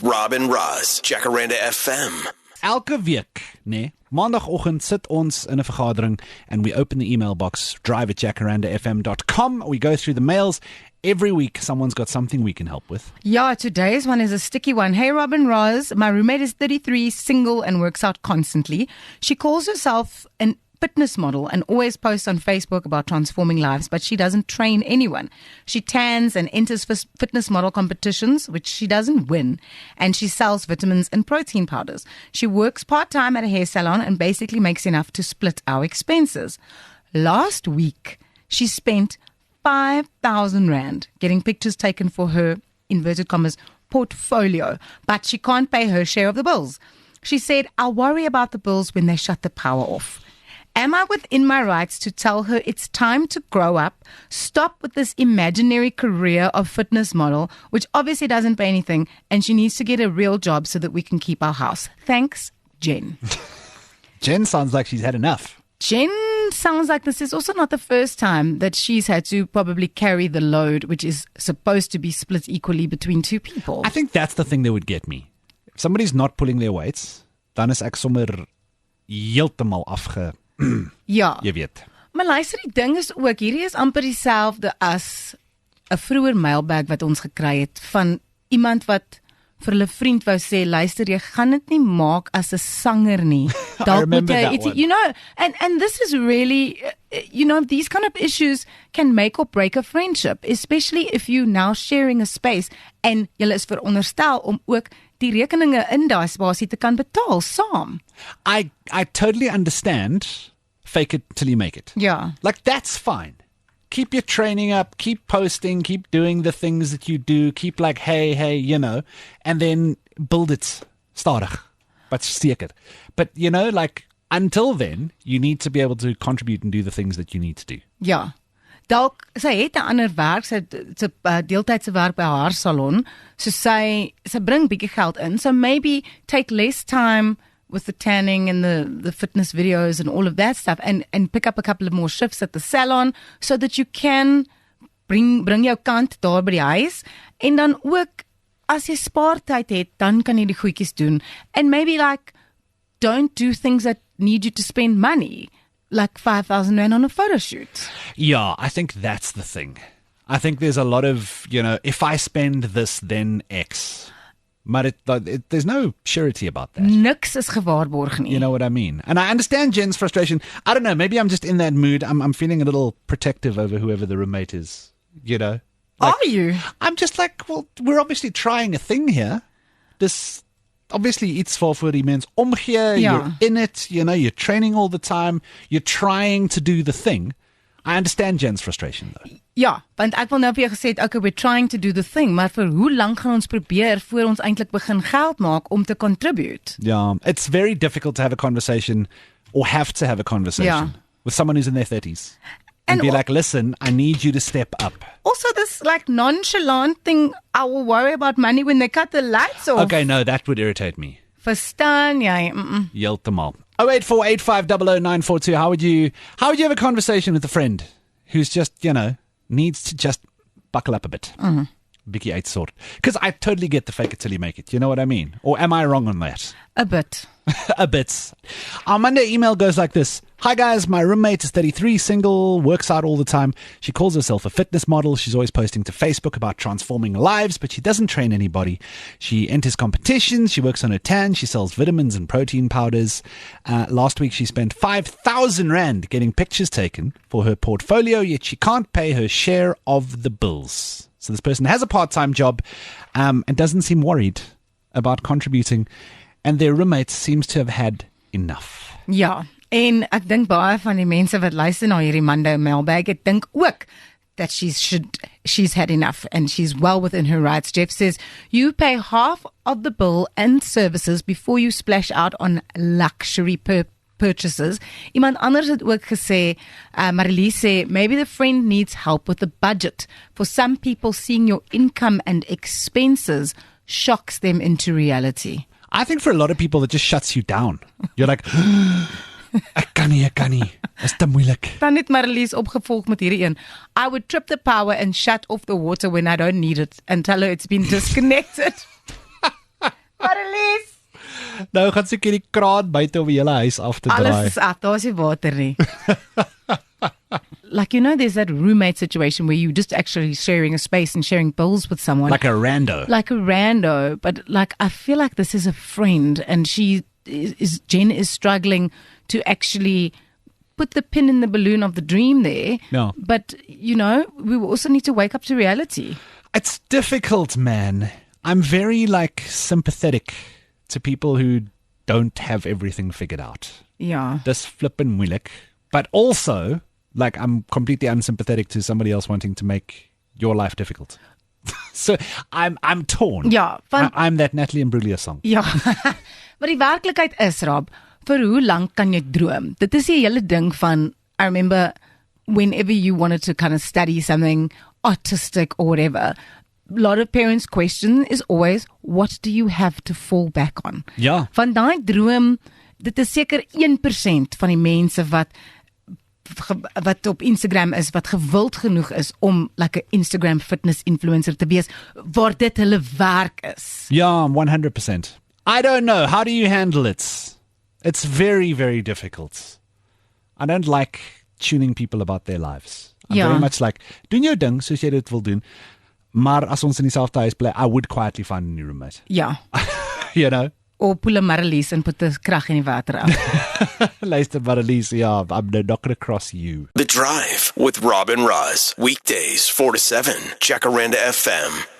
Rob and Roz, Jacaranda FM. Elke week, nee, maandagoggend sit ons in 'n vergadering and we open the email box, drive@jacarandafm.com. We go through the mails. Every week, someone's got something we can help with. Yeah, today's one is a sticky one. Hey, Rob and Roz, my roommate is 33, single, and works out constantly. She calls herself an fitness model and always posts on Facebook about transforming lives, but she doesn't train anyone. She tans and enters fitness model competitions, which she doesn't win, and she sells vitamins and protein powders. She works part-time at a hair salon and basically makes enough to split our expenses. Last week, she spent 5,000 Rand getting pictures taken for her, inverted commas, portfolio, but she can't pay her share of the bills. She said, I'll worry about the bills when they shut the power off. Am I within my rights to tell her it's time to grow up, stop with this imaginary career of fitness model, which obviously doesn't pay anything, and she needs to get a real job so that we can keep our house? Thanks, Jen. Jen sounds like she's had enough. Jen sounds like this is also not the first time that she's had to probably carry the load, which is supposed to be split equally between two people. I think that's the thing that would get me. If somebody's not pulling their weights, dan is ek sommer heeltemal afge... Ja. Jy weet. Maar luister, die ding is ook, hierdie is amper dieselfde as 'n vroeër mailbag wat ons gekry het van iemand wat vir hulle vriend wou sê, luister, jy gaan dit nie maak as 'n sanger nie. I remember that one. You know, and this is really, you know, these kind of issues can make or break a friendship, especially if you now sharing a space en julle is veronderstel om ook die rekeninge in daai spasie te kan betaal saam. I totally understand fake it till you make it. Ja. Like, that's fine. Keep your training up, keep posting, keep doing the things that you do, keep like, hey, you know, and then build it stadig, but seker. But, you know, like, until then, you need to be able to contribute and do the things that you need to do. Ja. Dalk sy het 'n ander werk, sy deeltydse werk by haar salon, so sy bring bietjie geld in, so maybe take less time with the tanning and the fitness videos and all of that stuff and pick up a couple of more shifts at the salon so that you can bring jou kant daar by die huis, en dan ook as jy spaartyd het, dan kan jy die goedjies doen, and maybe like don't do things that need you to spend money, like 5,000 Rand on a photo shoot. Yeah, I think that's the thing. I think there's a lot of, you know, if I spend this, then X. But there's no surety about that. Niks is gewaarborg nie. You know what I mean? And I understand Jen's frustration. I don't know, maybe I'm just in that mood. I'm feeling a little protective over whoever the roommate is, you know? Like, Are you? I'm just like, well, we're obviously trying a thing here. This... Obviously, iets waarvoor die mens omgee, you're in it, you know, you're training all the time, you're trying to do the thing. I understand Jen's frustration, though. Ja, want ek wil nou vir jou gesê, okay, we're trying to do the thing, maar vir hoe lank gaan ons probeer voor ons eintlik begin geld maak om te contribute? Yeah, it's very difficult to have a conversation, or have to have a conversation, with someone who's in their 30s. And be like, listen, I need you to step up. Also, this like nonchalant thing, I will worry about money when they cut the lights off. Okay, no, that would irritate me. Verstaan jy? Heeltemal. 08485000942. How would you have a conversation with a friend who's just, you know, needs to just buckle up a bit? Bietjie uitsort. Because I totally get the fake it till you make it. You know what I mean? Or am I wrong on that? A bit. A bit. Our Monday email goes like this. Hi guys, my roommate is 33, single, works out all the time. She calls herself a fitness model. She's always posting to Facebook about transforming lives, but she doesn't train anybody. She enters competitions. She works on her tan. She sells vitamins and protein powders. Last week she spent 5,000 Rand getting pictures taken for her portfolio, yet she can't pay her share of the bills. So this person has a part-time job and doesn't seem worried about contributing, and their roommate seems to have had enough. Ja, en ek dink baie van die mense wat luister na hierdie Monday mailbag, ek dink ook that she's had enough and she's well within her rights. Jeff says, you pay half of the bill and services before you splash out on luxury purchases. Iemand anders het ook gesê, Marilee sê, maybe the friend needs help with the budget. For some people, seeing your income and expenses shocks them into reality. I think for a lot of people, it just shuts you down. You're like, ek kan nie. Is te moeilik. Dan het Marlies opgevolg met hierdie een. I would trip the power and shut off the water when I don't need it and tell her it's been disconnected. Nou gaan seker die kraan buite om die hele huis af te draai. Alles is af, daar is nie water nie. Like, there's that roommate situation where you just actually sharing a space and sharing bills with someone. Like a rando. Like a rando, but like I feel like this is a friend, and Jen is struggling to actually put the pin in the balloon of the dream there. Yeah. But we also need to wake up to reality. It's difficult, man. I'm very sympathetic to people who don't have everything figured out. Yeah. Dis flippin' moeilik. But also, I'm completely unsympathetic to somebody else wanting to make your life difficult. So I'm torn. Ja, I'm that Natalie Imbruglia song. Ja. Maar die werklikheid is, Rob, vir hoe lank kan jy droom? Dit is die hele ding van, I remember whenever you wanted to kind of study something artistic or whatever, a lot of parents' question is always, what do you have to fall back on? Ja. Van daai droom, dit is seker 1% van die mense wat op Instagram is, wat gewild genoeg is om like 'n Instagram fitness influencer te wees, waar dit hulle werk is. Ja, 100%. I don't know. How do you handle it? It's very, very difficult. I don't like tuning people about their lives. I'm Ja. very much like, doen jou ding soos jy dit wil doen, maar as ons in dieselfde huis bly, I would quietly find a new roommate. Ja. Or pull a Marlies and put the krag in die water af. Luister, Marlies, yeah, I'm not going to cross you. The Drive with Rob and Roz. Weekdays 4 to 7. Jacaranda FM.